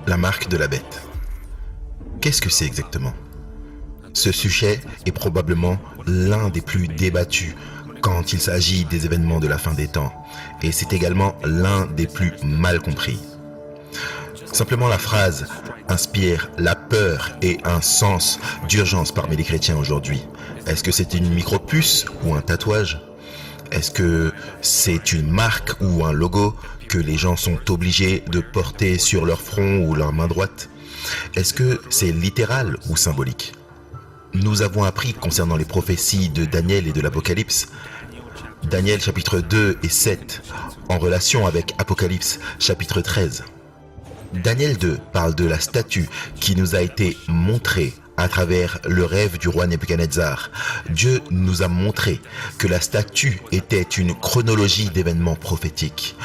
La marque de la bête. Qu'est-ce que c'est exactement ? Ce sujet est probablement l'un des plus débattus quand il s'agit des événements de la fin des temps, et c'est également l'un des plus mal compris. Simplement la phrase inspire la peur et un sens d'urgence parmi les chrétiens aujourd'hui. Est-ce que c'est une micropuce ou un tatouage ? Est-ce que c'est une marque ou un logo que les gens sont obligés de porter sur leur front ou leur main droite ? Est-ce que c'est littéral ou symbolique ? Nous avons appris concernant les prophéties de Daniel et de l'Apocalypse, Daniel chapitre 2 et 7, en relation avec Apocalypse chapitre 13. Daniel 2 parle de la statue qui nous a été montrée à travers le rêve du roi Nebuchadnezzar. Dieu nous a montré que la statue était une chronologie d'événements prophétiques,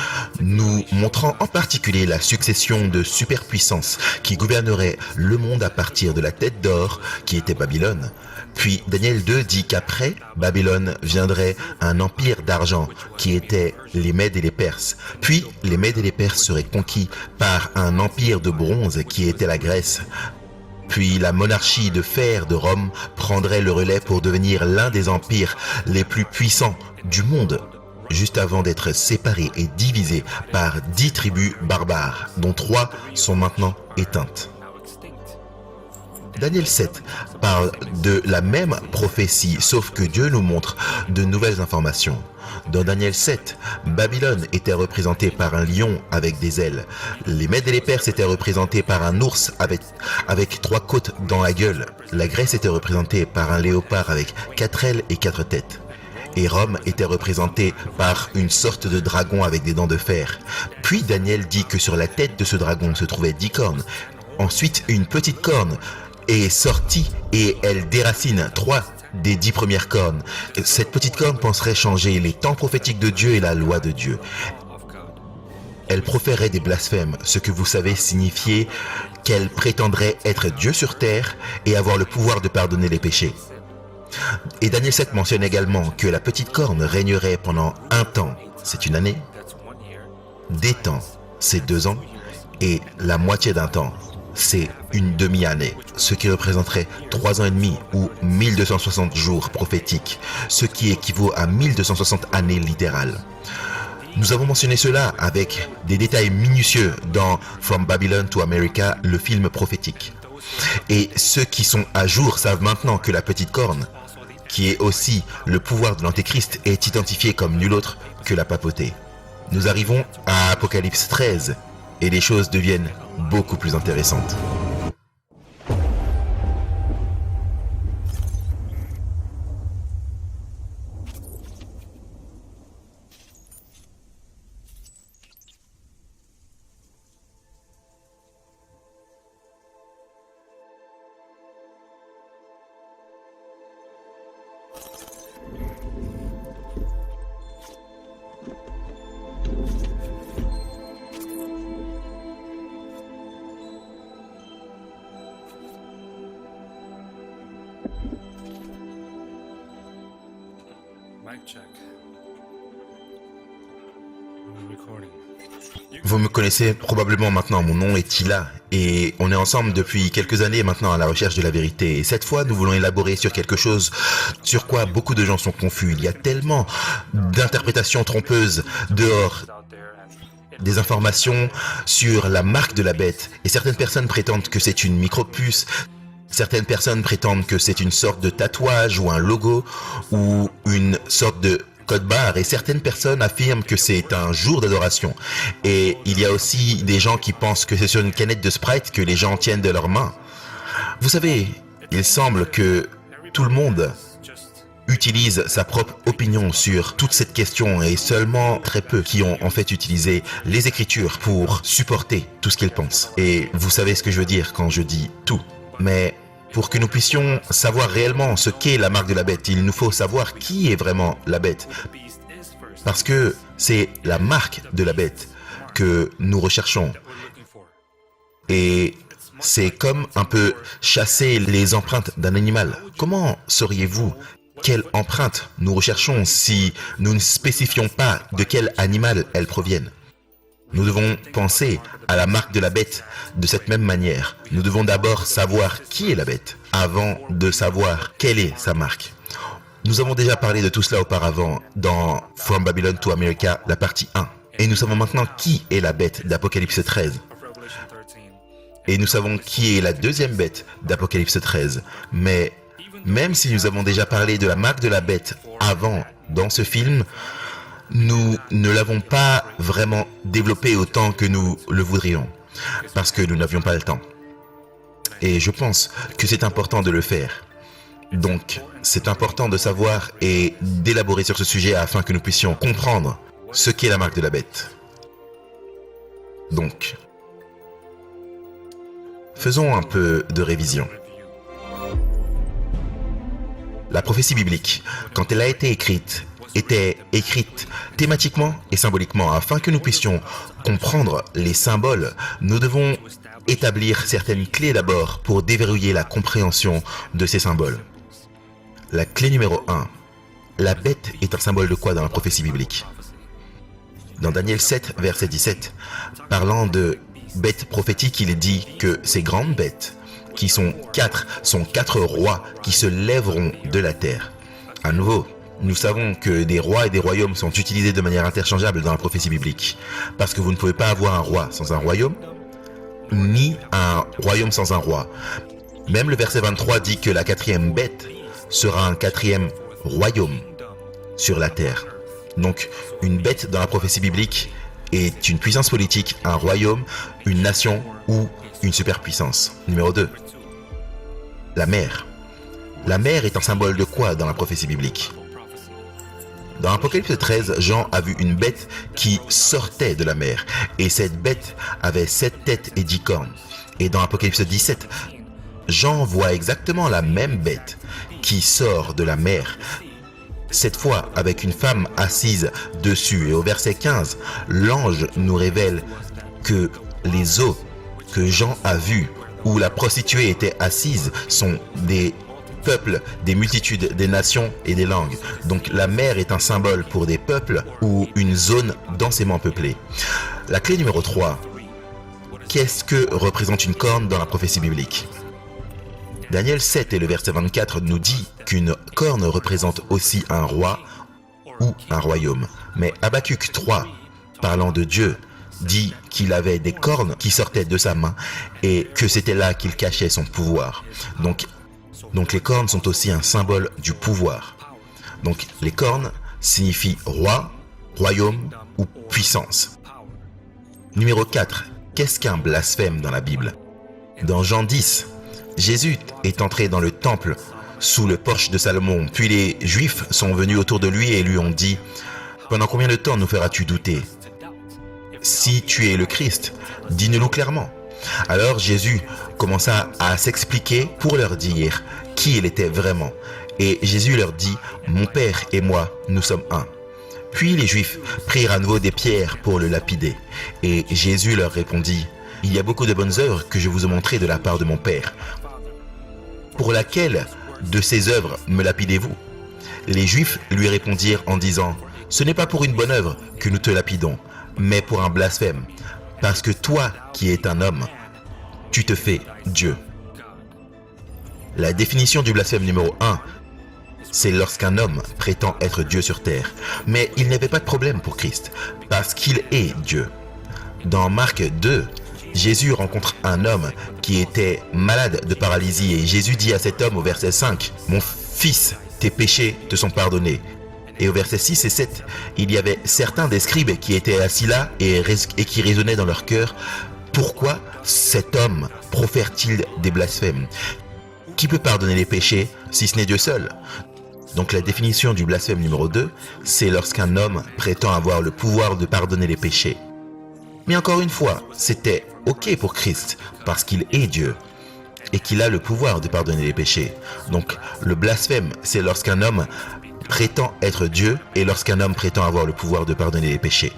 nous montrant en particulier la succession de superpuissances qui gouverneraient le monde à partir de la tête d'or qui était Babylone. Puis Daniel 2 dit qu'après Babylone viendrait un empire d'argent qui était les Mèdes et les Perses. Puis les Mèdes et les Perses seraient conquis par un empire de bronze qui était la Grèce. Puis la monarchie de fer de Rome prendrait le relais pour devenir l'un des empires les plus puissants du monde, juste avant d'être séparé et divisé par 10 tribus barbares, dont 3 sont maintenant éteintes. Daniel 7 parle de la même prophétie, sauf que Dieu nous montre de nouvelles informations. Dans Daniel 7, Babylone était représentée par un lion avec des ailes. Les Mèdes et les Perses étaient représentés par un ours avec 3 côtes dans la gueule. La Grèce était représentée par un léopard avec 4 ailes et 4 têtes. Et Rome était représentée par une sorte de dragon avec des dents de fer. Puis Daniel dit que sur la tête de ce dragon se trouvaient 10 cornes. Ensuite, une petite corne est sortie et elle déracine 3 des 10 premières cornes. Cette petite corne penserait changer les temps prophétiques de Dieu et la loi de Dieu. Elle proférerait des blasphèmes, ce que vous savez signifier qu'elle prétendrait être Dieu sur terre et avoir le pouvoir de pardonner les péchés. Et Daniel 7 mentionne également que la petite corne régnerait pendant un temps, c'est une année, des temps, c'est 2 ans, et la moitié d'un temps, c'est une demi-année, ce qui représenterait 3 ans et demi ou 1260 jours prophétiques, ce qui équivaut à 1260 années littérales. Nous avons mentionné cela avec des détails minutieux dans From Babylon to America, le film prophétique. Et ceux qui sont à jour savent maintenant que la petite corne, qui est aussi le pouvoir de l'Antéchrist, est identifiée comme nul autre que la papauté. Nous arrivons à Apocalypse 13 et les choses deviennent beaucoup plus intéressantes. Vous me connaissez probablement maintenant, mon nom est Tila et on est ensemble depuis quelques années maintenant à la recherche de la vérité. Et cette fois, nous voulons élaborer sur quelque chose sur quoi beaucoup de gens sont confus. Il y a tellement d'interprétations trompeuses dehors, des informations sur la marque de la bête. Et certaines personnes prétendent que c'est une micropuce. Certaines personnes prétendent que c'est une sorte de tatouage ou un logo ou une sorte de code barre, et certaines personnes affirment que c'est un jour d'adoration. Et il y a aussi des gens qui pensent que c'est sur une canette de Sprite que les gens tiennent de leurs mains. Vous savez, il semble que tout le monde utilise sa propre opinion sur toute cette question et seulement très peu qui ont en fait utilisé les Écritures pour supporter tout ce qu'ils pensent. Et vous savez ce que je veux dire quand je dis tout. Mais pour que nous puissions savoir réellement ce qu'est la marque de la bête, il nous faut savoir qui est vraiment la bête. Parce que c'est la marque de la bête que nous recherchons. Et c'est comme un peu chasser les empreintes d'un animal. Comment sauriez-vous quelle empreinte nous recherchons si nous ne spécifions pas de quel animal elles proviennent? Nous devons penser à la marque de la bête de cette même manière. Nous devons d'abord savoir qui est la bête avant de savoir quelle est sa marque. Nous avons déjà parlé de tout cela auparavant dans From Babylon to America, la partie 1. Et nous savons maintenant qui est la bête d'Apocalypse 13. Et nous savons qui est la deuxième bête d'Apocalypse 13. Mais même si nous avons déjà parlé de la marque de la bête avant dans ce film, nous ne l'avons pas vraiment développé autant que nous le voudrions. Parce que nous n'avions pas le temps. Et je pense que c'est important de le faire. Donc, c'est important de savoir et d'élaborer sur ce sujet afin que nous puissions comprendre ce qu'est la marque de la bête. Donc, faisons un peu de révision. La prophétie biblique, quand elle a été écrite, était écrite thématiquement et symboliquement. Afin que nous puissions comprendre les symboles, nous devons établir certaines clés d'abord pour déverrouiller la compréhension de ces symboles. La clé numéro 1. La bête est un symbole de quoi dans la prophétie biblique? Dans Daniel 7, verset 17, parlant de bêtes prophétiques, il est dit que ces grandes bêtes, qui sont quatre rois qui se lèveront de la terre. À nouveau, nous savons que des rois et des royaumes sont utilisés de manière interchangeable dans la prophétie biblique. Parce que vous ne pouvez pas avoir un roi sans un royaume, ni un royaume sans un roi. Même le verset 23 dit que la quatrième bête sera un quatrième royaume sur la terre. Donc, une bête dans la prophétie biblique est une puissance politique, un royaume, une nation ou une superpuissance. Numéro 2. La mer. La mer est un symbole de quoi dans la prophétie biblique? Dans Apocalypse 13, Jean a vu une bête qui sortait de la mer. Et cette bête avait 7 têtes et 10 cornes. Et dans Apocalypse 17, Jean voit exactement la même bête qui sort de la mer, cette fois avec une femme assise dessus. Et au verset 15, l'ange nous révèle que les eaux que Jean a vues, où la prostituée était assise, sont des peuples, des multitudes, des nations et des langues. Donc la mer est un symbole pour des peuples ou une zone densément peuplée. La clé numéro 3. Qu'est-ce que représente une corne dans la prophétie biblique? Daniel 7 et le verset 24 nous dit qu'une corne représente aussi un roi ou un royaume. Mais Habakkuk 3, parlant de Dieu, dit qu'il avait des cornes qui sortaient de sa main et que c'était là qu'il cachait son pouvoir. Donc les cornes sont aussi un symbole du pouvoir. Donc les cornes signifient roi, royaume ou puissance. Numéro 4. Qu'est-ce qu'un blasphème dans la Bible? Dans Jean 10, Jésus est entré dans le temple sous le porche de Salomon. Puis les Juifs sont venus autour de lui et lui ont dit « Pendant combien de temps nous feras-tu douter? Si tu es le Christ, dis-nous clairement. » Alors Jésus commença à s'expliquer pour leur dire qui il était vraiment. Et Jésus leur dit « Mon Père et moi, nous sommes un. » Puis les Juifs prirent à nouveau des pierres pour le lapider. Et Jésus leur répondit « Il y a beaucoup de bonnes œuvres que je vous ai montrées de la part de mon Père. Pour laquelle de ces œuvres me lapidez-vous » Les Juifs lui répondirent en disant « Ce n'est pas pour une bonne œuvre que nous te lapidons, mais pour un blasphème, parce que toi qui es un homme, tu te fais Dieu. » La définition du blasphème numéro 1, c'est lorsqu'un homme prétend être Dieu sur terre. Mais il n'y avait pas de problème pour Christ, parce qu'il est Dieu. Dans Marc 2, Jésus rencontre un homme qui était malade de paralysie et Jésus dit à cet homme au verset 5, « Mon fils, tes péchés te sont pardonnés. » Et au verset 6 et 7, il y avait certains des scribes qui étaient assis là et qui raisonnaient dans leur cœur, « Pourquoi cet homme profère-t-il des blasphèmes? Qui peut pardonner les péchés si ce n'est Dieu seul ?» Donc la définition du blasphème numéro 2, c'est lorsqu'un homme prétend avoir le pouvoir de pardonner les péchés. Mais encore une fois, c'était ok pour Christ parce qu'il est Dieu et qu'il a le pouvoir de pardonner les péchés. Donc le blasphème, c'est lorsqu'un homme prétend être Dieu et lorsqu'un homme prétend avoir le pouvoir de pardonner les péchés.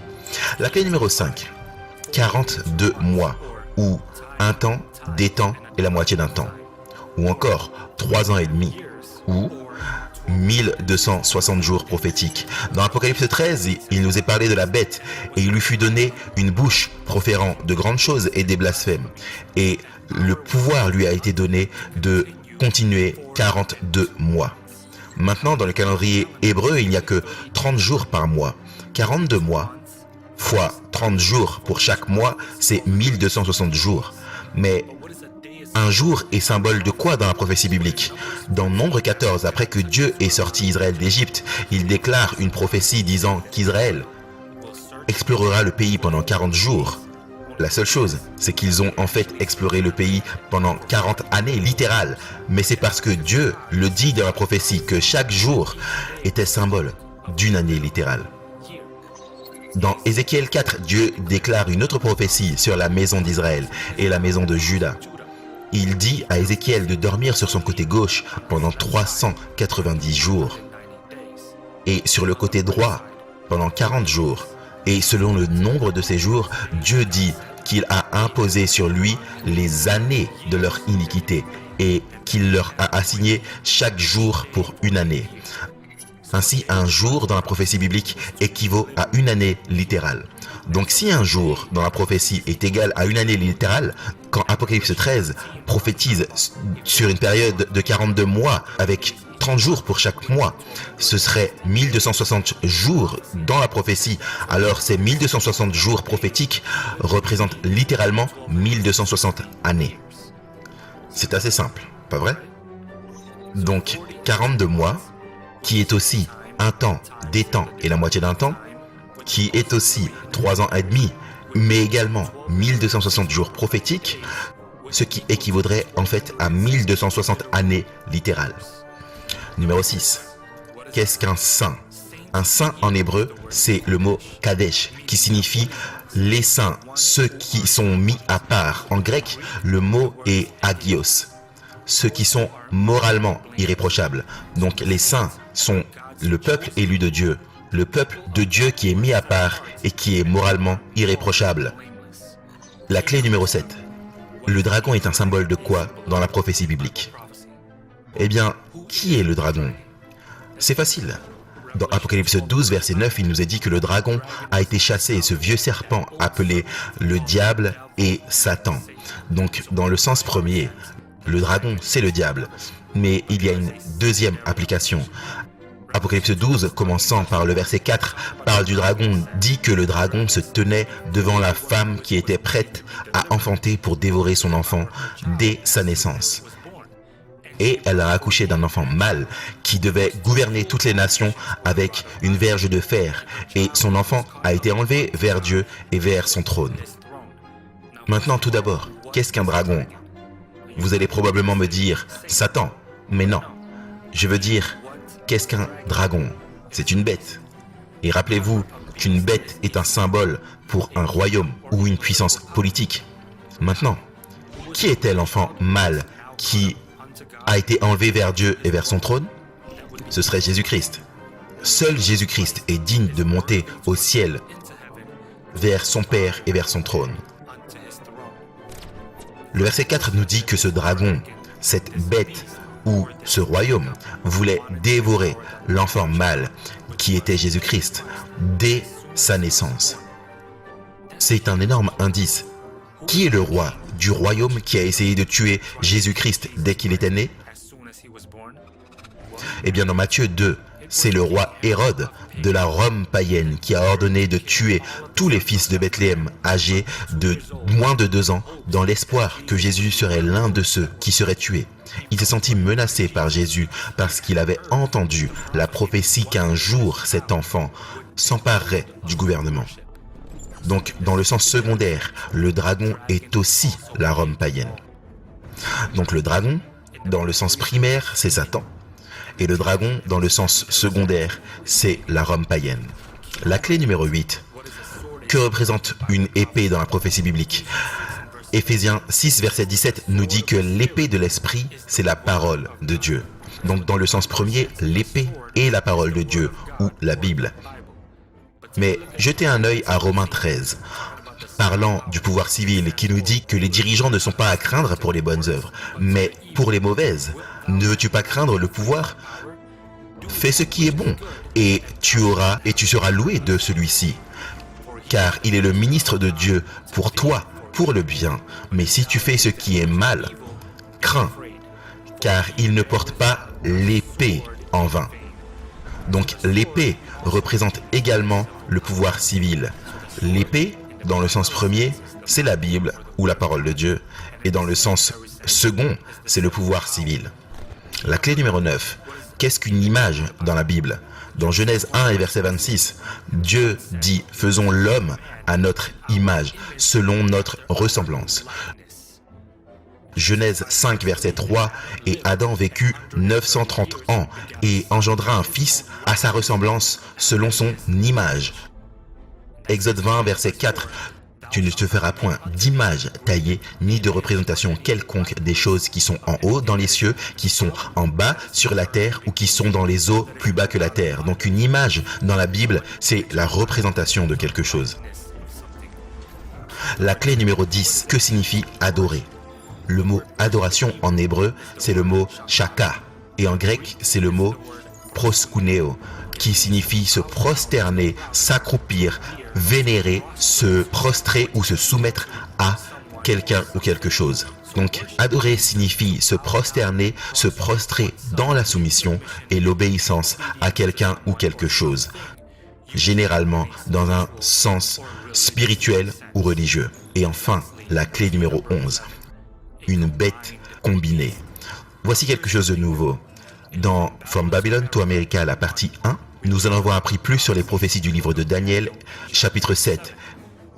La clé numéro 5, 42 mois ou un temps, des temps et la moitié d'un temps. Ou encore 3 ans et demi ou 1260 jours prophétiques. Dans Apocalypse 13, il nous est parlé de la bête et il lui fut donné une bouche proférant de grandes choses et des blasphèmes. Et le pouvoir lui a été donné de continuer 42 mois. Maintenant, dans le calendrier hébreu, il n'y a que 30 jours par mois. 42 mois fois 30 jours pour chaque mois, c'est 1260 jours. Mais un jour est symbole de quoi dans la prophétie biblique? Dans Nombre 14, après que Dieu ait sorti Israël d'Égypte, il déclare une prophétie disant qu'Israël explorera le pays pendant 40 jours. La seule chose, c'est qu'ils ont en fait exploré le pays pendant 40 années littérales. Mais c'est parce que Dieu le dit dans la prophétie que chaque jour était symbole d'une année littérale. Dans Ézéchiel 4, Dieu déclare une autre prophétie sur la maison d'Israël et la maison de Juda. Il dit à Ézéchiel de dormir sur son côté gauche pendant 390 jours et sur le côté droit pendant 40 jours. Et selon le nombre de ces jours, Dieu dit qu'il a imposé sur lui les années de leur iniquité et qu'il leur a assigné chaque jour pour une année. Ainsi, un jour dans la prophétie biblique équivaut à une année littérale. Donc si un jour dans la prophétie est égal à une année littérale, quand Apocalypse 13 prophétise sur une période de 42 mois avec 30 jours pour chaque mois, ce serait 1260 jours dans la prophétie. Alors ces 1260 jours prophétiques représentent littéralement 1260 années. C'est assez simple, pas vrai? Donc 42 mois, qui est aussi un temps, des temps et la moitié d'un temps, qui est aussi 3 ans et demi, mais également 1260 jours prophétiques, ce qui équivaudrait en fait à 1260 années littérales. Numéro 6. Qu'est-ce qu'un saint? Un saint en hébreu, c'est le mot kadesh, qui signifie les saints, ceux qui sont mis à part. En grec, le mot est agios, ceux qui sont moralement irréprochables. Donc les saints sont le peuple élu de Dieu, le peuple de Dieu qui est mis à part et qui est moralement irréprochable. La clé numéro 7. Le dragon est un symbole de quoi dans la prophétie biblique? Eh bien, qui est le dragon? C'est facile. Dans Apocalypse 12, verset 9, il nous est dit que le dragon a été chassé, ce vieux serpent appelé le diable et Satan. Donc, dans le sens premier, le dragon, c'est le diable. Mais il y a une deuxième application. Apocalypse 12, commençant par le verset 4, parle du dragon, dit que le dragon se tenait devant la femme qui était prête à enfanter pour dévorer son enfant dès sa naissance. Et elle a accouché d'un enfant mâle qui devait gouverner toutes les nations avec une verge de fer. Et son enfant a été enlevé vers Dieu et vers son trône. Maintenant, tout d'abord, qu'est-ce qu'un dragon? Vous allez probablement me dire Satan, mais non. Je veux dire, qu'est-ce qu'un dragon? C'est une bête. Et rappelez-vous qu'une bête est un symbole pour un royaume ou une puissance politique. Maintenant, qui était l'enfant mâle qui a été enlevé vers Dieu et vers son trône? Ce serait Jésus-Christ. Seul Jésus-Christ est digne de monter au ciel vers son Père et vers son trône. Le verset 4 nous dit que ce dragon, cette bête ou ce royaume voulait dévorer l'enfant mâle qui était Jésus-Christ dès sa naissance. C'est un énorme indice. Qui est le roi du royaume qui a essayé de tuer Jésus-Christ dès qu'il était né? Eh bien, dans Matthieu 2, c'est le roi Hérode de la Rome païenne qui a ordonné de tuer tous les fils de Bethléem âgés de moins de 2 ans dans l'espoir que Jésus serait l'un de ceux qui seraient tués. Il s'est senti menacé par Jésus parce qu'il avait entendu la prophétie qu'un jour cet enfant s'emparerait du gouvernement. Donc, dans le sens secondaire, le dragon est aussi la Rome païenne. Donc le dragon, dans le sens primaire, c'est Satan. Et le dragon, dans le sens secondaire, c'est la Rome païenne. La clé numéro 8. Que représente une épée dans la prophétie biblique? Éphésiens 6, verset 17 nous dit que l'épée de l'esprit, c'est la parole de Dieu. Donc dans le sens premier, l'épée est la parole de Dieu ou la Bible. Mais jetez un œil à Romains 13, parlant du pouvoir civil, qui nous dit que les dirigeants ne sont pas à craindre pour les bonnes œuvres, mais pour les mauvaises. Ne veux-tu pas craindre le pouvoir? fais ce qui est bon, et tu seras loué de celui-ci. Car il est le ministre de Dieu pour toi, pour le bien. Mais si tu fais ce qui est mal, crains, car il ne porte pas l'épée en vain. Donc l'épée représente également le pouvoir civil. L'épée, dans le sens premier, c'est la Bible ou la parole de Dieu, et dans le sens second, c'est le pouvoir civil. La clé numéro 9. Qu'est-ce qu'une image dans la Bible? Dans Genèse 1 et verset 26, Dieu dit « Faisons l'homme à notre image, selon notre ressemblance ». Genèse 5 verset 3, et Adam vécut 930 ans et engendra un fils à sa ressemblance selon son image. Exode 20 verset 4, tu ne te feras point d'image taillée ni de représentation quelconque des choses qui sont en haut dans les cieux, qui sont en bas sur la terre ou qui sont dans les eaux plus bas que la terre. Donc une image dans la Bible, c'est la représentation de quelque chose. La clé numéro 10, que signifie adorer? Le mot adoration en hébreu, c'est le mot shaka, et en grec, c'est le mot proskuneo, qui signifie se prosterner, s'accroupir, vénérer, se prostrer ou se soumettre à quelqu'un ou quelque chose. Donc, adorer signifie se prosterner, se prostrer dans la soumission et l'obéissance à quelqu'un ou quelque chose, généralement dans un sens spirituel ou religieux. Et enfin, la clé numéro 11. Une bête combinée. Voici quelque chose de nouveau. Dans From Babylon to America, la partie 1, nous en avons appris plus sur les prophéties du livre de Daniel, chapitre 7.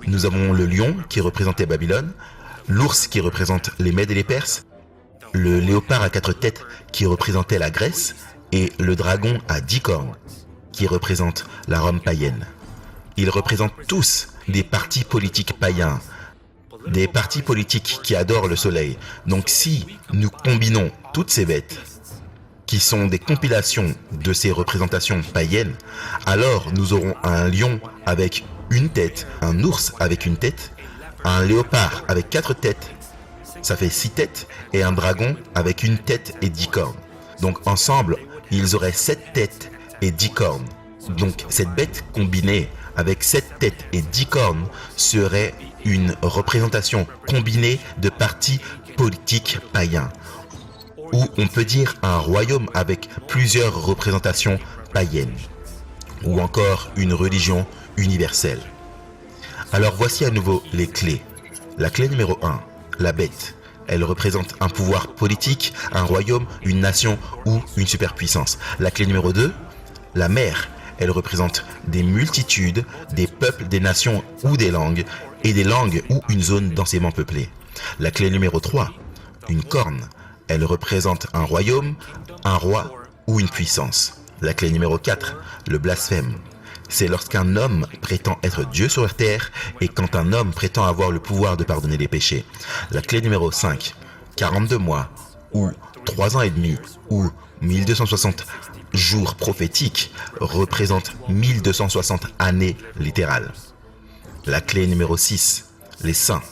Nous avons le lion qui représentait Babylone, l'ours qui représente les Mèdes et les Perses, le léopard à 4 têtes qui représentait la Grèce et le dragon à 10 cornes qui représente la Rome païenne. Ils représentent tous des partis politiques païens, des partis politiques qui adorent le soleil. Donc si nous combinons toutes ces bêtes, qui sont des compilations de ces représentations païennes, alors nous aurons un lion avec une tête, un ours avec une tête, un léopard avec 4 têtes, ça fait 6 têtes, et un dragon avec une tête et 10 cornes. Donc ensemble, ils auraient 7 têtes et 10 cornes. Donc cette bête combinée avec 7 têtes et 10 cornes serait une représentation combinée de partis politiques païens. Ou on peut dire un royaume avec plusieurs représentations païennes. Ou encore une religion universelle. Alors voici à nouveau les clés. La clé numéro 1, la bête. Elle représente un pouvoir politique, un royaume, une nation ou une superpuissance. La clé numéro 2, la mer. Elle représente des multitudes, des peuples, des nations ou des langues ou une zone densément peuplée. La clé numéro 3, une corne. Elle représente un royaume, un roi ou une puissance. La clé numéro 4, le blasphème. C'est lorsqu'un homme prétend être Dieu sur la terre et quand un homme prétend avoir le pouvoir de pardonner les péchés. La clé numéro 5, 42 mois ou 3 ans et demi ou 1260 jours prophétiques représente 1260 années littérales. La clé numéro 6, les saints.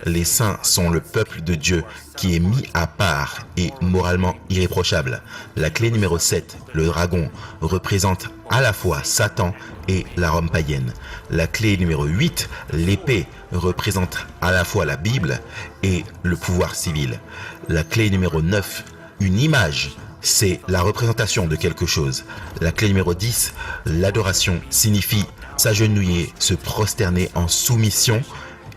Les saints sont le peuple de Dieu qui est mis à part et moralement irréprochable. La clé numéro 7, le dragon, représente à la fois Satan et la Rome païenne. La clé numéro 8, l'épée, représente à la fois la Bible et le pouvoir civil. La clé numéro 9, une image, c'est la représentation de quelque chose. La clé numéro 10, l'adoration, signifie s'agenouiller, se prosterner en soumission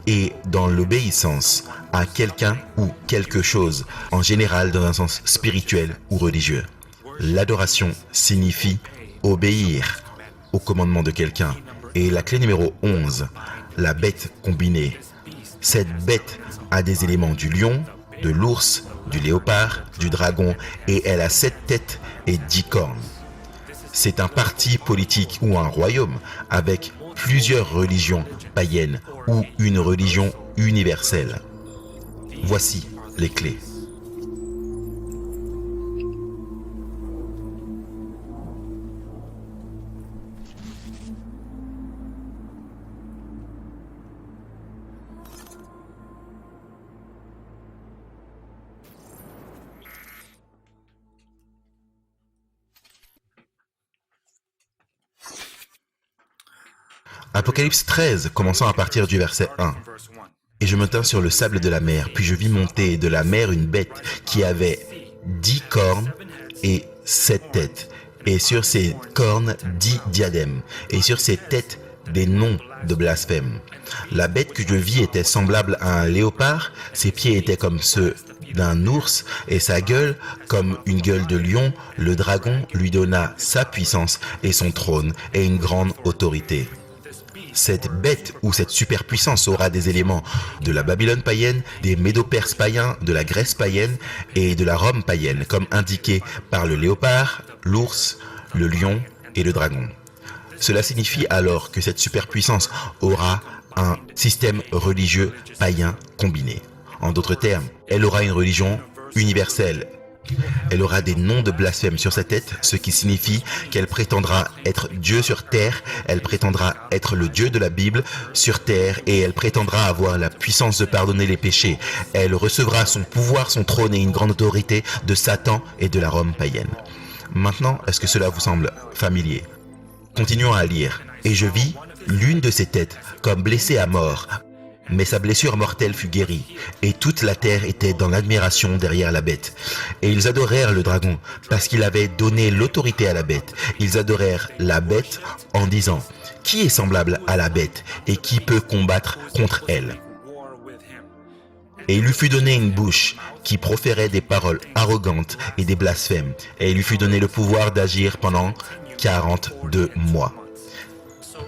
et dans l'obéissance à quelqu'un ou quelque chose, en général dans un sens spirituel ou religieux. L'adoration signifie obéir au commandement de quelqu'un. Et la clé numéro 11, la bête combinée. Cette bête a des éléments du lion, de l'ours, du léopard, du dragon, et elle a 7 têtes et 10 cornes. C'est un parti politique ou un royaume avec plusieurs religions païennes ou une religion universelle. Voici les clés. Apocalypse 13, commençant à partir du verset 1. Et je me tins sur le sable de la mer, puis je vis monter de la mer une bête qui avait 10 cornes et 7 têtes, et sur ses cornes 10 diadèmes, et sur ses têtes des noms de blasphème. La bête que je vis était semblable à un léopard, ses pieds étaient comme ceux d'un ours et sa gueule comme une gueule de lion. Le dragon lui donna sa puissance et son trône et une grande autorité. Cette bête ou cette superpuissance aura des éléments de la Babylone païenne, des Médo-Perses païens, de la Grèce païenne et de la Rome païenne, comme indiqué par le léopard, l'ours, le lion et le dragon. Cela signifie alors que cette superpuissance aura un système religieux païen combiné. En d'autres termes, elle aura une religion universelle. Elle aura des noms de blasphème sur sa tête, ce qui signifie qu'elle prétendra être Dieu sur terre, elle prétendra être le Dieu de la Bible sur terre et elle prétendra avoir la puissance de pardonner les péchés. Elle recevra son pouvoir, son trône et une grande autorité de Satan et de la Rome païenne. Maintenant, est-ce que cela vous semble familier ? Continuons à lire. Et je vis l'une de ses têtes comme blessée à mort, mais sa blessure mortelle fut guérie, et toute la terre était dans l'admiration derrière la bête. Et ils adorèrent le dragon, parce qu'il avait donné l'autorité à la bête. Ils adorèrent la bête en disant, « Qui est semblable à la bête, et qui peut combattre contre elle ?» Et il lui fut donné une bouche qui proférait des paroles arrogantes et des blasphèmes, et il lui fut donné le pouvoir d'agir pendant 42 mois.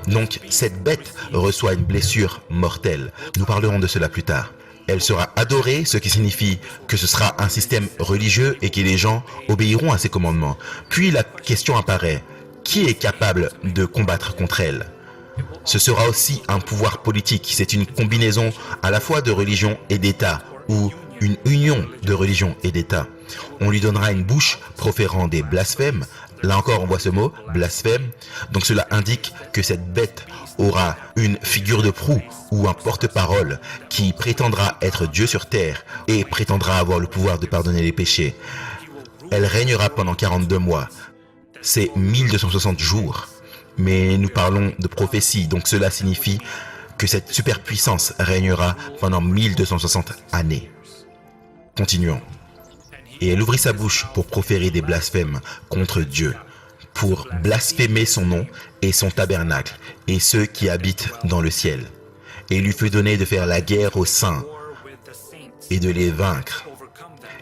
Donc, cette bête reçoit une blessure mortelle. Nous parlerons de cela plus tard. Elle sera adorée, ce qui signifie que ce sera un système religieux et que les gens obéiront à ses commandements. Puis la question apparaît, qui est capable de combattre contre elle ? Ce sera aussi un pouvoir politique. C'est une combinaison à la fois de religion et d'État, ou une union de religion et d'État. On lui donnera une bouche proférant des blasphèmes. Là encore, on voit ce mot, blasphème. Donc cela indique que cette bête aura une figure de proue ou un porte-parole qui prétendra être Dieu sur terre et prétendra avoir le pouvoir de pardonner les péchés. Elle régnera pendant 42 mois. C'est 1260 jours. Mais nous parlons de prophétie, donc cela signifie que cette superpuissance régnera pendant 1260 années. Continuons. Et elle ouvrit sa bouche pour proférer des blasphèmes contre Dieu, pour blasphémer son nom et son tabernacle, et ceux qui habitent dans le ciel. Et il lui fut donné de faire la guerre aux saints et de les vaincre.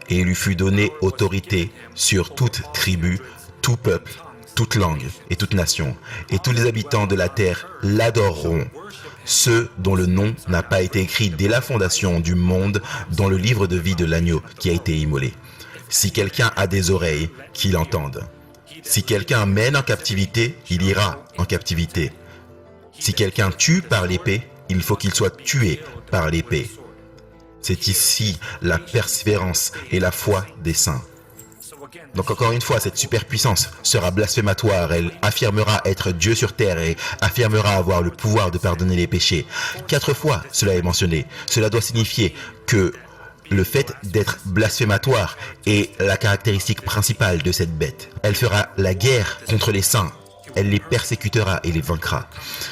Et il lui fut donné autorité sur toute tribu, tout peuple, toute langue et toute nation. Et tous les habitants de la terre l'adoreront. Ceux dont le nom n'a pas été écrit dès la fondation du monde dans le livre de vie de l'agneau qui a été immolé. Si quelqu'un a des oreilles, qu'il entende. Si quelqu'un mène en captivité, il ira en captivité. Si quelqu'un tue par l'épée, il faut qu'il soit tué par l'épée. C'est ici la persévérance et la foi des saints. Donc encore une fois, cette superpuissance sera blasphématoire. Elle affirmera être Dieu sur terre et affirmera avoir le pouvoir de pardonner les péchés. 4 fois, cela est mentionné. Cela doit signifier que le fait d'être blasphématoire est la caractéristique principale de cette bête. Elle fera la guerre contre les saints. Elle les persécutera et les vaincra.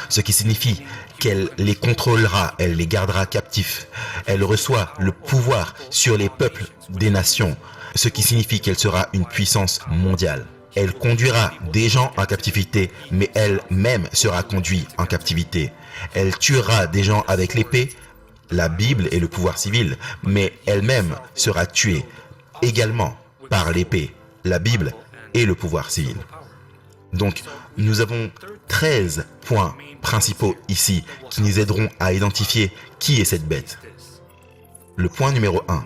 Ce qui signifie qu'elle les contrôlera, elle les gardera captifs. Elle reçoit le pouvoir sur les peuples des nations. Ce qui signifie qu'elle sera une puissance mondiale. Elle conduira des gens en captivité, mais elle-même sera conduite en captivité. Elle tuera des gens avec l'épée, la Bible et le pouvoir civil, mais elle-même sera tuée également par l'épée, la Bible et le pouvoir civil. Donc, nous avons 13 points principaux ici qui nous aideront à identifier qui est cette bête. Le point numéro 1.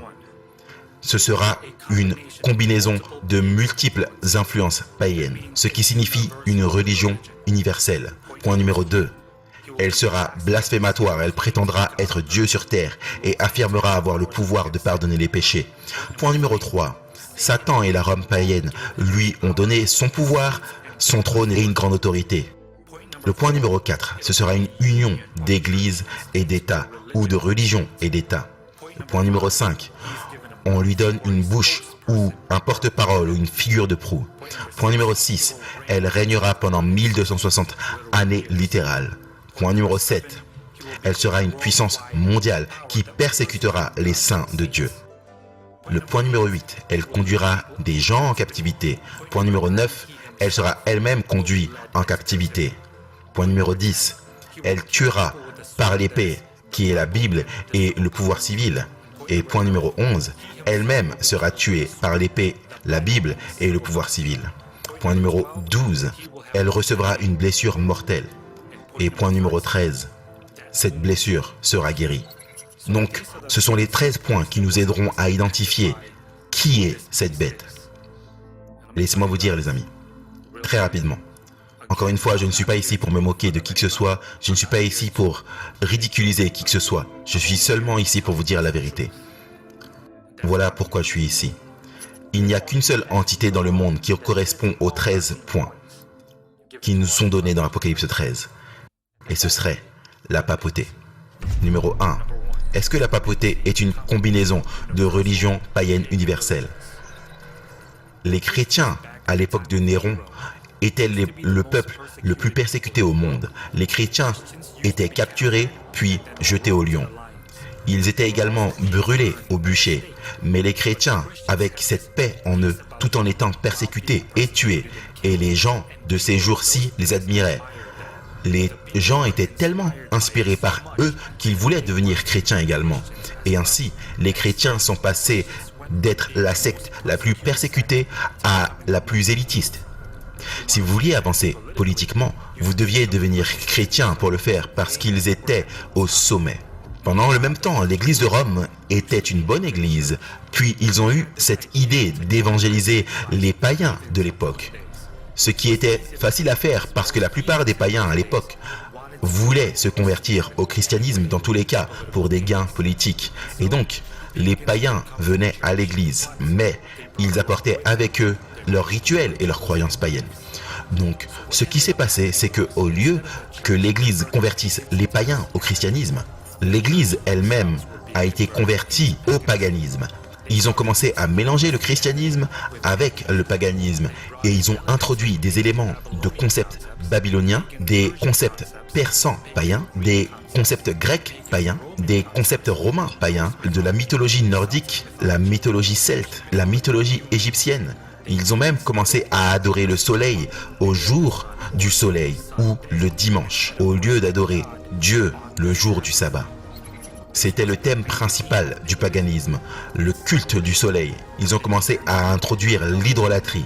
Ce sera une combinaison de multiples influences païennes, ce qui signifie une religion universelle. Point numéro 2. Elle sera blasphématoire, elle prétendra être Dieu sur terre et affirmera avoir le pouvoir de pardonner les péchés. Point numéro 3. Satan et la Rome païenne lui ont donné son pouvoir, son trône et une grande autorité. Le point numéro 4. Ce sera une union d'église et d'État, ou de religion et d'État. Le point numéro 5. On lui donne une bouche ou un porte-parole ou une figure de proue. Point numéro 6. Elle régnera pendant 1260 années littérales. Point numéro 7. Elle sera une puissance mondiale qui persécutera les saints de Dieu. Le point numéro 8. Elle conduira des gens en captivité. Point numéro 9. Elle sera elle-même conduite en captivité. Point numéro 10. Elle tuera par l'épée, qui est la Bible et le pouvoir civil. Et point numéro 11. Elle-même sera tuée par l'épée, la Bible et le pouvoir civil. Point numéro 12. Elle recevra une blessure mortelle. Et point numéro 13. Cette blessure sera guérie. Donc, ce sont les 13 points qui nous aideront à identifier qui est cette bête. Laissez-moi vous dire, les amis, très rapidement. Encore une fois, je ne suis pas ici pour me moquer de qui que ce soit. Je ne suis pas ici pour ridiculiser qui que ce soit. Je suis seulement ici pour vous dire la vérité. Voilà pourquoi je suis ici. Il n'y a qu'une seule entité dans le monde qui correspond aux 13 points qui nous sont donnés dans l'Apocalypse 13. Et ce serait la papauté. Numéro 1. Est-ce que la papauté est une combinaison de religions païennes universelles? Les chrétiens, à l'époque de Néron, étaient le peuple le plus persécuté au monde. Les chrétiens étaient capturés puis jetés au lion. Ils étaient également brûlés au bûcher. Mais les chrétiens, avec cette paix en eux, tout en étant persécutés et tués, et les gens de ces jours-ci les admiraient. Les gens étaient tellement inspirés par eux qu'ils voulaient devenir chrétiens également. Et ainsi, les chrétiens sont passés d'être la secte la plus persécutée à la plus élitiste. Si vous vouliez avancer politiquement, vous deviez devenir chrétien pour le faire parce qu'ils étaient au sommet. Pendant le même temps, l'église de Rome était une bonne église, puis ils ont eu cette idée d'évangéliser les païens de l'époque. Ce qui était facile à faire parce que la plupart des païens à l'époque voulaient se convertir au christianisme dans tous les cas pour des gains politiques. Et donc, les païens venaient à l'église, mais ils apportaient avec eux leurs rituels et leurs croyances païennes. Donc, ce qui s'est passé, c'est que au lieu que l'église convertisse les païens au christianisme, l'église elle-même a été convertie au paganisme. Ils ont commencé à mélanger le christianisme avec le paganisme et ils ont introduit des éléments de concepts babyloniens, des concepts persans païens, des concepts grecs païens, des concepts romains païens, de la mythologie nordique, la mythologie celte, la mythologie égyptienne. Ils ont même commencé à adorer le soleil au jour du soleil ou le dimanche, au lieu d'adorer Dieu le jour du sabbat. C'était le thème principal du paganisme, le culte du soleil. Ils ont commencé à introduire l'idolâtrie.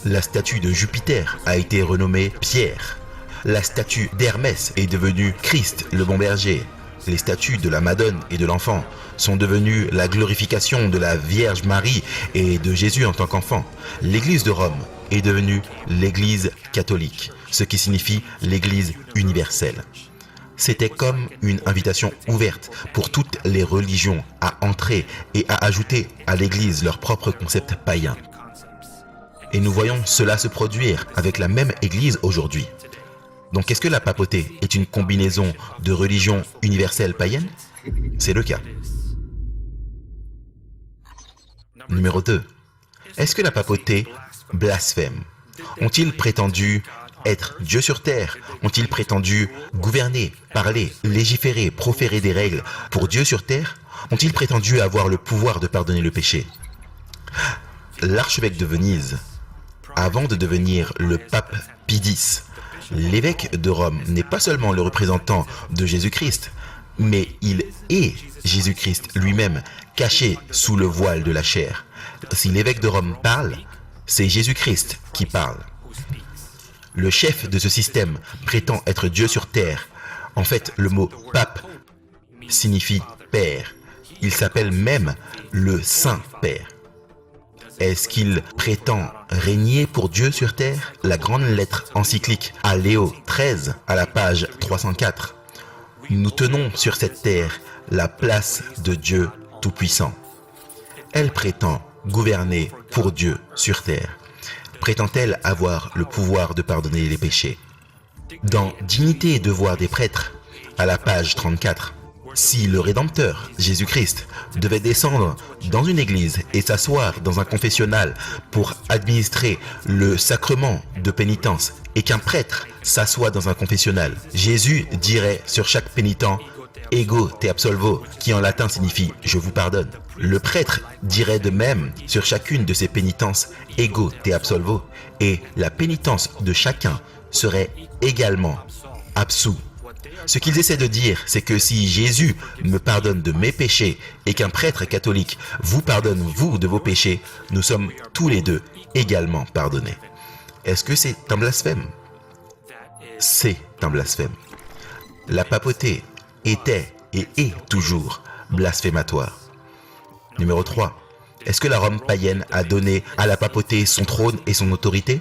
La statue de Jupiter a été renommée Pierre. La statue d'Hermès est devenue Christ, le bon berger. Les statues de la Madone et de l'enfant sont devenues la glorification de la Vierge Marie et de Jésus en tant qu'enfant. L'église de Rome est devenue l'église catholique, ce qui signifie l'église universelle. C'était comme une invitation ouverte pour toutes les religions à entrer et à ajouter à l'église leur propre concept païen. Et nous voyons cela se produire avec la même église aujourd'hui. Donc est-ce que la papauté est une combinaison de religions universelles païennes? C'est le cas. Numéro 2. Est-ce que la papauté blasphème? Ont-ils prétendu être Dieu sur terre? Ont-ils prétendu gouverner, parler, légiférer, proférer des règles pour Dieu sur terre? Ont-ils prétendu avoir le pouvoir de pardonner le péché? L'archevêque de Venise, avant de devenir le pape Pie X, l'évêque de Rome n'est pas seulement le représentant de Jésus-Christ, mais il est Jésus-Christ lui-même, caché sous le voile de la chair. Si l'évêque de Rome parle, c'est Jésus-Christ qui parle. Le chef de ce système prétend être Dieu sur terre. En fait, le mot pape signifie père. Il s'appelle même le Saint-Père. Est-ce qu'il prétend régner pour Dieu sur terre? La grande lettre encyclique à Léo XIII, à la page 304. Nous tenons sur cette terre la place de Dieu Tout-Puissant. Elle prétend gouverner pour Dieu sur terre. Prétend-elle avoir le pouvoir de pardonner les péchés? Dans Dignité et devoir des prêtres, à la page 34, Si le Rédempteur, Jésus-Christ, devait descendre dans une église et s'asseoir dans un confessionnal pour administrer le sacrement de pénitence et qu'un prêtre s'assoit dans un confessionnal, Jésus dirait sur chaque pénitent « Ego te absolvo », qui en latin signifie « je vous pardonne ». Le prêtre dirait de même sur chacune de ses pénitences « Ego te absolvo » et la pénitence de chacun serait également absous. Ce qu'ils essaient de dire, c'est que si Jésus me pardonne de mes péchés et qu'un prêtre catholique vous pardonne vous de vos péchés, nous sommes tous les deux également pardonnés. Est-ce que c'est un blasphème? C'est un blasphème. La papauté était et est toujours blasphématoire. Numéro 3. Est-ce que la Rome païenne a donné à la papauté son trône et son autorité?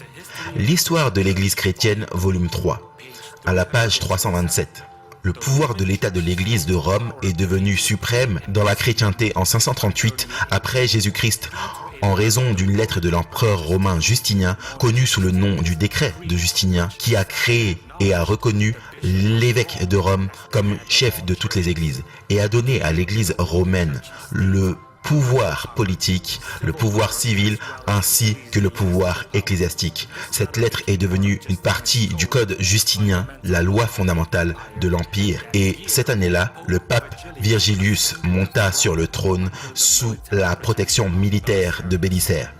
L'histoire de l'Église chrétienne, volume 3, à la page 327. Le pouvoir de l'État de l'Église de Rome est devenu suprême dans la chrétienté en 538 après Jésus-Christ en raison d'une lettre de l'empereur romain Justinien, connu sous le nom du décret de Justinien, qui a créé et a reconnu l'évêque de Rome comme chef de toutes les églises et a donné à l'Église romaine le pouvoir politique, le pouvoir civil ainsi que le pouvoir ecclésiastique. Cette lettre est devenue une partie du code justinien, la loi fondamentale de l'Empire. Et cette année-là, le pape Virgilius monta sur le trône sous la protection militaire de Bélicère.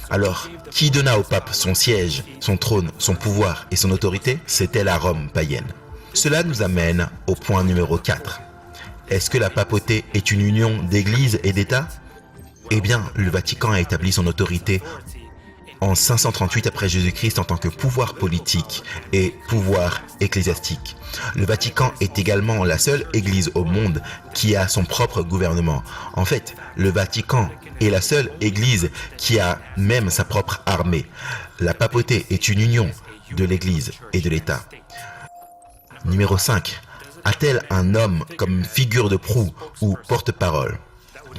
Alors, qui donna au pape son siège, son trône, son pouvoir et son autorité? C'était la Rome païenne. Cela nous amène au point numéro 4. Est-ce que la papauté est une union d'église et d'État? Eh bien, le Vatican a établi son autorité en 538 après Jésus-Christ en tant que pouvoir politique et pouvoir ecclésiastique. Le Vatican est également la seule église au monde qui a son propre gouvernement. En fait, le Vatican est la seule église qui a même sa propre armée. La papauté est une union de l'église et de l'État. Numéro 5. A-t-elle un homme comme figure de proue ou porte-parole?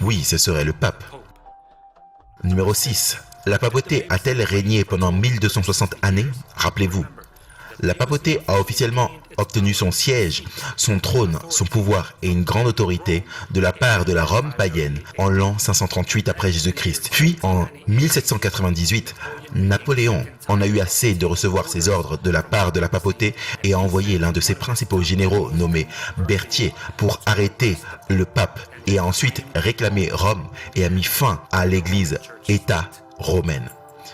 Oui, ce serait le pape. Numéro 6. La papauté a-t-elle régné pendant 1260 années? Rappelez-vous, la papauté a officiellement obtenu son siège, son trône, son pouvoir et une grande autorité de la part de la Rome païenne en l'an 538 après Jésus-Christ. Puis en 1798, Napoléon en a eu assez de recevoir ses ordres de la part de la papauté et a envoyé l'un de ses principaux généraux nommé Berthier pour arrêter le pape et a ensuite réclamé Rome et a mis fin à l'église-État romaine.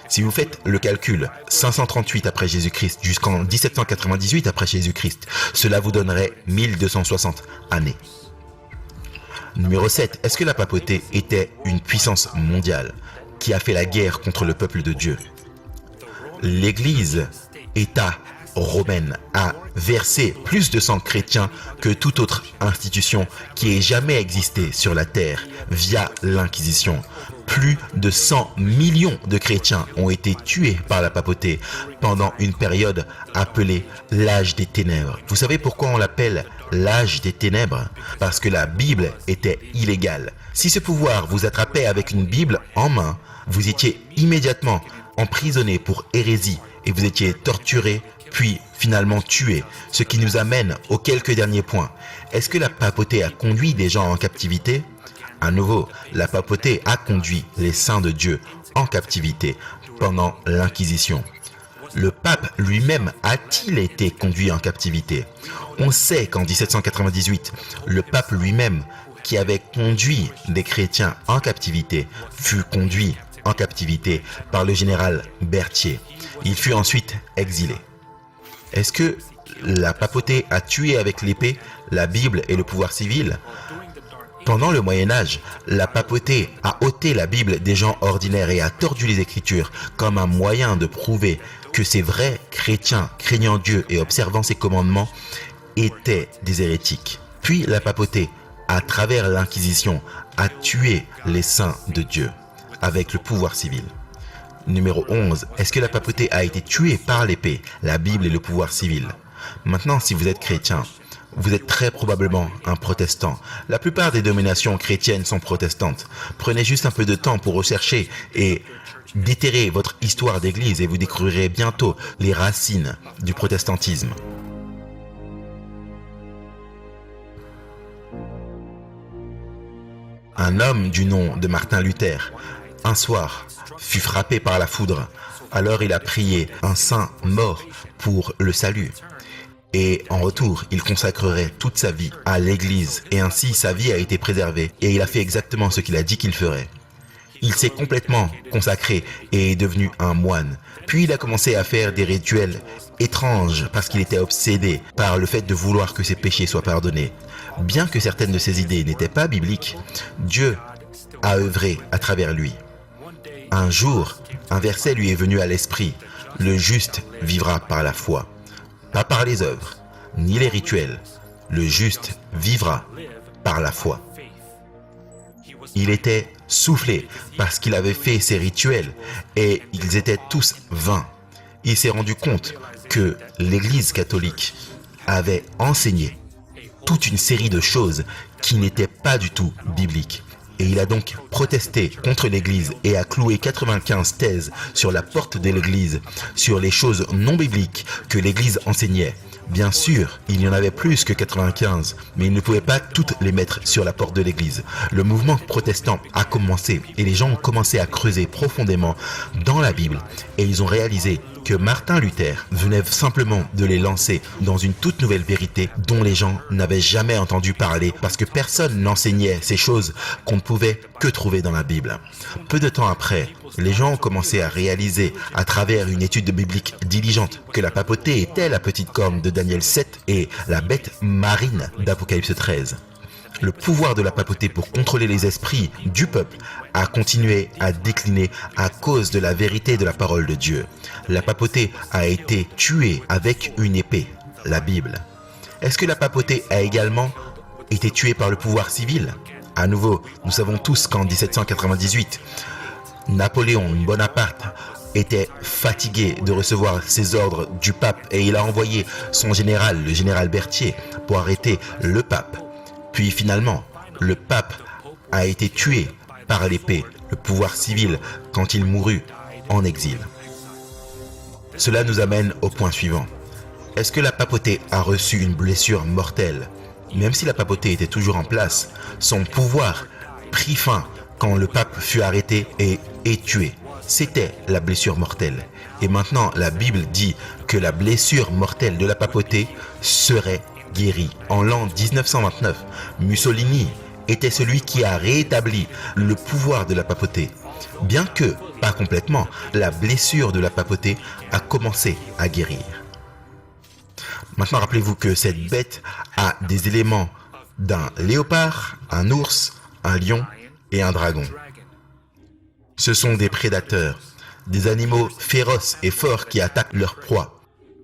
Si vous faites le calcul, 538 après Jésus-Christ jusqu'en 1798 après Jésus-Christ, cela vous donnerait 1260 années. Numéro 7. Est-ce que la papauté était une puissance mondiale qui a fait la guerre contre le peuple de Dieu? L'Église, État romaine, a versé plus de sang chrétien que toute autre institution qui ait jamais existé sur la terre via l'Inquisition. Plus de 100 millions de chrétiens ont été tués par la papauté pendant une période appelée l'âge des ténèbres. Vous savez pourquoi on l'appelle l'âge des ténèbres? Parce que la Bible était illégale. Si ce pouvoir vous attrapait avec une Bible en main, vous étiez immédiatement emprisonné pour hérésie et vous étiez torturé puis finalement tué, ce qui nous amène aux quelques derniers points. Est-ce que la papauté a conduit des gens en captivité? À nouveau, la papauté a conduit les saints de Dieu en captivité pendant l'Inquisition. Le pape lui-même a-t-il été conduit en captivité? On sait qu'en 1798, le pape lui-même, qui avait conduit des chrétiens en captivité, fut conduit en captivité par le général Berthier. Il fut ensuite exilé. Est-ce que la papauté a tué avec l'épée la Bible et le pouvoir civil? Pendant le Moyen-Âge, la papauté a ôté la Bible des gens ordinaires et a tordu les Écritures comme un moyen de prouver que ces vrais chrétiens craignant Dieu et observant ses commandements étaient des hérétiques. Puis la papauté, à travers l'Inquisition, a tué les saints de Dieu avec le pouvoir civil. Numéro 11. Est-ce que la papauté a été tuée par l'épée, la Bible et le pouvoir civil? Maintenant, si vous êtes chrétien, vous êtes très probablement un protestant. La plupart des dénominations chrétiennes sont protestantes. Prenez juste un peu de temps pour rechercher et déterrer votre histoire d'église et vous découvrirez bientôt les racines du protestantisme. Un homme du nom de Martin Luther, un soir, fut frappé par la foudre. Alors il a prié un saint mort pour le salut. Et en retour, il consacrerait toute sa vie à l'Église. Et ainsi, sa vie a été préservée. Et il a fait exactement ce qu'il a dit qu'il ferait. Il s'est complètement consacré et est devenu un moine. Puis il a commencé à faire des rituels étranges parce qu'il était obsédé par le fait de vouloir que ses péchés soient pardonnés. Bien que certaines de ses idées n'étaient pas bibliques, Dieu a œuvré à travers lui. Un jour, un verset lui est venu à l'esprit. Le juste vivra par la foi. Pas par les œuvres, ni les rituels. Le juste vivra par la foi. Il était soufflé parce qu'il avait fait ses rituels et ils étaient tous vains. Il s'est rendu compte que l'Église catholique avait enseigné toute une série de choses qui n'étaient pas du tout bibliques. Et il a donc protesté contre l'Église et a cloué 95 thèses sur la porte de l'Église, sur les choses non bibliques que l'Église enseignait. Bien sûr, il y en avait plus que 95, mais il ne pouvait pas toutes les mettre sur la porte de l'église. Le mouvement protestant a commencé et les gens ont commencé à creuser profondément dans la Bible et ils ont réalisé que Martin Luther venait simplement de les lancer dans une toute nouvelle vérité dont les gens n'avaient jamais entendu parler parce que personne n'enseignait ces choses qu'on ne pouvait que trouver dans la Bible. Peu de temps après, les gens ont commencé à réaliser à travers une étude biblique diligente que la papauté était la petite corne de Daniel 7 et la bête marine d'Apocalypse 13. Le pouvoir de la papauté pour contrôler les esprits du peuple a continué à décliner à cause de la vérité de la parole de Dieu. La papauté a été tuée avec une épée, la Bible. Est-ce que la papauté a également été tuée par le pouvoir civil ? À nouveau, nous savons tous qu'en 1798, Napoléon Bonaparte était fatigué de recevoir ses ordres du pape et il a envoyé son général, le général Berthier, pour arrêter le pape. Puis finalement, le pape a été tué par l'épée, le pouvoir civil, quand il mourut en exil. Cela nous amène au point suivant. Est-ce que la papauté a reçu une blessure mortelle ? Même si la papauté était toujours en place, son pouvoir prit fin quand le pape fut arrêté et tué. C'était la blessure mortelle. Et maintenant, la Bible dit que la blessure mortelle de la papauté serait guérie. En l'an 1929, Mussolini était celui qui a rétabli le pouvoir de la papauté. Bien que, pas complètement, la blessure de la papauté a commencé à guérir. Maintenant, rappelez-vous que cette bête a des éléments d'un léopard, un ours, un lion et un dragon. Ce sont des prédateurs, des animaux féroces et forts qui attaquent leur proie.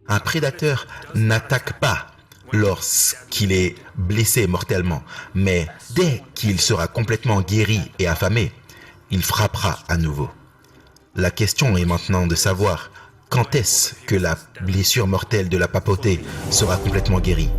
Un prédateur n'attaque pas lorsqu'il est blessé mortellement, mais dès qu'il sera complètement guéri et affamé, il frappera à nouveau. La question est maintenant de savoir quand est-ce que la blessure mortelle de la papauté sera complètement guérie.